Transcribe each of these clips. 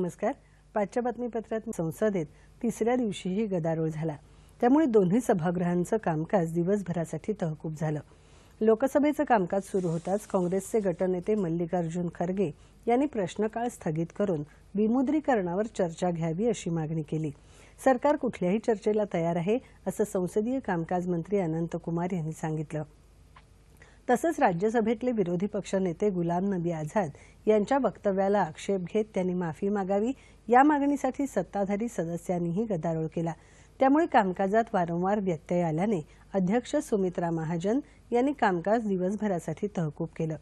नमस्कार. पाचच्या बातमीपत्रात संसदेत तिसऱ्या दिवशीही गदारोळ झाला. त्यामुळे दोन्ही सभागृहांचं कामकाज दिवसभरासाठी तहकूब झालं. लोकसभेचं कामकाज सुरू होताच काँग्रेसचे गटनेते मल्लिकार्जुन खरगे यांनी प्रश्नकाळ स्थगित करून विमुद्रीकरणावर चर्चा घ्यावी अशी मागणी केली. सरकार कुठल्याही चर्चेला तयार आहे असं संसदीय कामकाज मंत्री अनंत कुमार यांनी सांगितलं. तसंच राज्यसभेतले विरोधी पक्षनेते गुलाम नबी आझाद यांच्या वक्तव्याला आक्षेप घेत त्यांनी माफी मागावी या मागणीसाठी सत्ताधारी सदस्यांनीही गदारोळ केला. त्यामुळे कामकाजात वारंवार व्यत्यय आल्याने अध्यक्ष सुमित्रा महाजन यांनी कामकाज दिवसभरासाठी तहकूब केलं.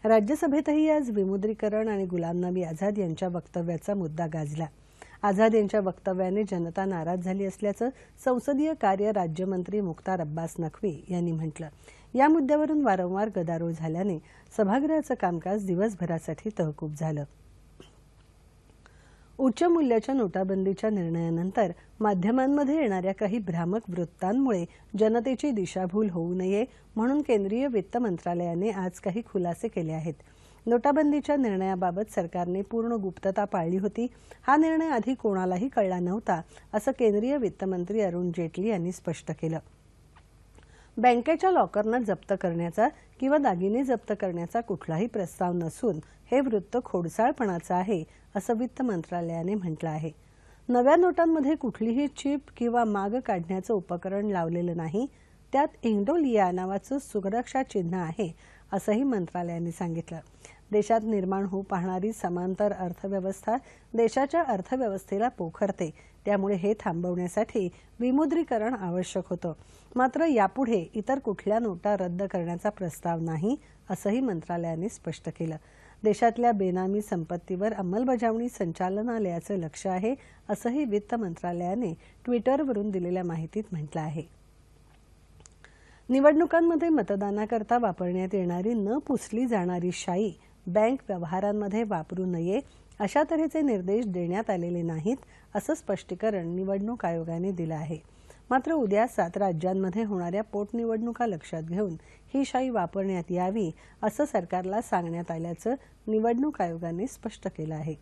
राज्यसभेतही आज विमुद्रीकरण आणि गुलाम नबी आझाद यांच्या वक्तव्याचा मुद्दा गाजला. आझाद यांच्या वक्तव्याने जनता नाराज झाली असल्याचं संसदीय कार्य राज्यमंत्री मुख्तार अब्बास नक्वी यांनी म्हटलं. या मुद्द्यावरून वारंवार गदारोळ झाल्याने सभागृहाचं कामकाज दिवसभरासाठी तहकूब झालं. उच्च मूल्याच्या नोटाबंदीच्या निर्णयानंतर माध्यमांमध्ये येणाऱ्या काही भ्रामक वृत्तांमुळे जनतेची दिशाभूल होऊ नये म्हणून केंद्रीय वित्त मंत्रालयाने आज काही खुलासे केले आहेत. नोटाबंदीच्या निर्णयाबाबत सरकारने पूर्ण गुप्तता पाळली होती. हा निर्णय आधी कोणालाही कळला नव्हता असं केंद्रीय वित्तमंत्री अरुण जेटली यांनी स्पष्ट केलं. बँकेच्या लॉकरना जप्त करण्याचा किंवा दागिने जप्त करण्याचा कुठलाही प्रस्ताव नसून हे वृत्त खोडसाळपणाचं आहे असं वित्त मंत्रालयाने म्हटलं आहे. नव्या नोटांमध्ये कुठलीही चिप किंवा माग काढण्याचं उपकरण लावलेलं नाही. त्यात इंडोलिया नावाचं सुरक्षा चिन्ह आहे असंही मंत्रालयाने सांगितलं. देशात निर्माण होऊ पाहणारी समांतर अर्थव्यवस्था देशाच्या अर्थव्यवस्थेला पोखरते. त्यामुळे हे थांबवण्यासाठी विमुद्रीकरण आवश्यक होतं. मात्र यापुढे इतर कुठल्या नोटा रद्द करण्याचा प्रस्ताव नाही असंही मंत्रालयाने स्पष्ट केलं. देशातल्या बेनामी संपत्तीवर अंमलबजावणी संचालनालयाचं लक्ष आहे असंही वित्त मंत्रालयाने ट्विटरवरून दिलेल्या माहितीत म्हटलं आहे. निवडणुकांमध्ये मतदानाकरता वापरण्यात येणारी न पुसली जाणारी शाई बँक व्यवहारांमध्ये वापरू नये अशा तऱ्हेचे निर्देश देण्यात आलेले नाहीत असं स्पष्टीकरण निवडणूक आयोगाने दिलं आहे. मात्र उद्या 7 राज्यांमध्ये होणाऱ्या पोटनिवडणुका लक्षात घेऊन ही शाई वापरण्यात यावी असं सरकारला सांगण्यात आल्याचं निवडणूक आयोगाने स्पष्ट केलं आहे.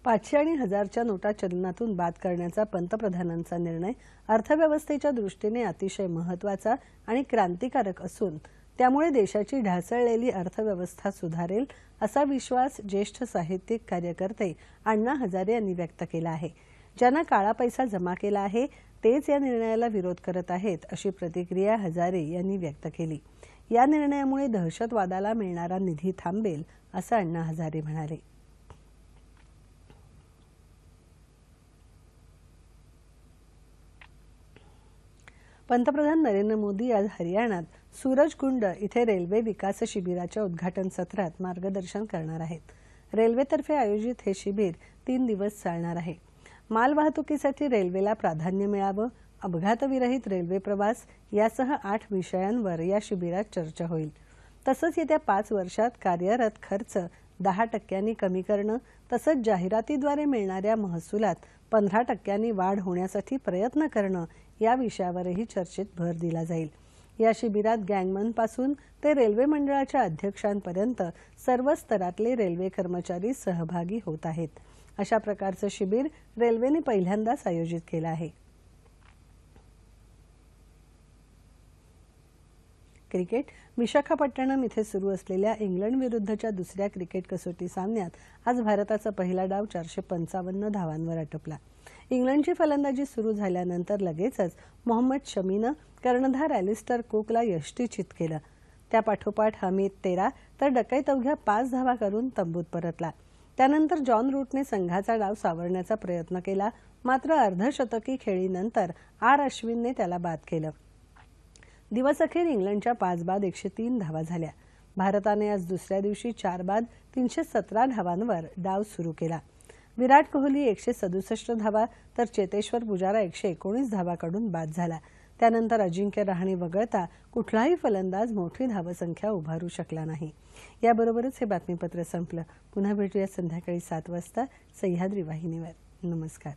पाचशे आणि हजारच्या नोटा चलनातून बाद करण्याचा पंतप्रधानांचा निर्णय अर्थव्यवस्थेच्या दृष्टीने अतिशय महत्त्वाचा आणि क्रांतिकारक असून त्यामुळे देशाची ढासळलेली अर्थव्यवस्था सुधारेल असा विश्वास ज्येष्ठ साहित्यिक कार्यकर्ते अण्णा हजारे यांनी व्यक्त केला आहे. ज्यांना काळा पैसा जमा केला आहे तेच या निर्णयाला विरोध करत आहेत अशी प्रतिक्रिया हजारे यांनी व्यक्त केली. या निर्णयामुळे दहशतवादाला मिळणारा निधी थांबेल असं अण्णा हजारे म्हणाले. पंतप्रधान नरेंद्र मोदी आज हरियाणात सूरजकुंड इथे रेल्वे विकास शिबिराच्या उद्घाटन सत्रात मार्गदर्शन करणार आहेत. रेल्वेतर्फे आयोजित हे शिबिर 3 दिवस चालणार आहे. मालवाहतुकीसाठी रेल्वेला प्राधान्य मिळावं, अपघातविरहित रेल्वे प्रवास यासह 8 विषयांवर या शिबिरात चर्चा होईल. तसंच येत्या 5 वर्षात कार्यरत खर्च 10% कमी करणं तसंच जाहिरातीद्वारे मिळणाऱ्या महसुलात 15% वाढ होण्यासाठी प्रयत्न करणं या विषयावरही चर्चेत भर दिला जाईल. या शिबिरात गँगमनपासून ते रेल्वे मंडळाच्या अध्यक्षांपर्यंत सर्व स्तरातले रेल्वे कर्मचारी सहभागी होत आहेत. अशा प्रकारचं शिबिर रेल्वेने पहिल्यांदाच आयोजित केलं आहे. क्रिकेट. विशाखापट्टणम इथे सुरू असलेल्या इंग्लंड विरुद्धच्या दुसऱ्या क्रिकेट कसोटी सामन्यात आज भारताचा पहिला डाव 455 धावांवर आटोपला. इंग्लंडची फलंदाजी सुरू झाल्यानंतर लगेचच मोहम्मद शमीनं कर्णधार ॲलिस्टर कुकला यष्टीचित केलं. त्यापाठोपाठ हमीद 13 तर डकैत अवघ्या 5 धावा करून तंबूत परतला. त्यानंतर जॉन रूटने संघाचा डाव सावरण्याचा प्रयत्न केला. मात्र अर्धशतकी खेळीनंतर आर अश्विनने त्याला बाद केलं. दिवसअखेर इंग्लंडच्या 5 बाद 103 धावा झाल्या. भारताने आज दुसऱ्या दिवशी 4 बाद 317 धावांवर डाव सुरू केला. विराट कोहली 167 धावा तर चेतेश्वर पुजारा 119 धावाकडून बाद झाला. त्यानंतर अजिंक्य रहाणे वगळता कुठलाही फलंदाज मोठी धावसंख्या उभारू शकला नाही. याबरोबरच हे बातमीपत्र संपलं. पुन्हा भेटूया संध्याकाळी 7 वाजता सह्याद्री वाहिनीवर. नमस्कार.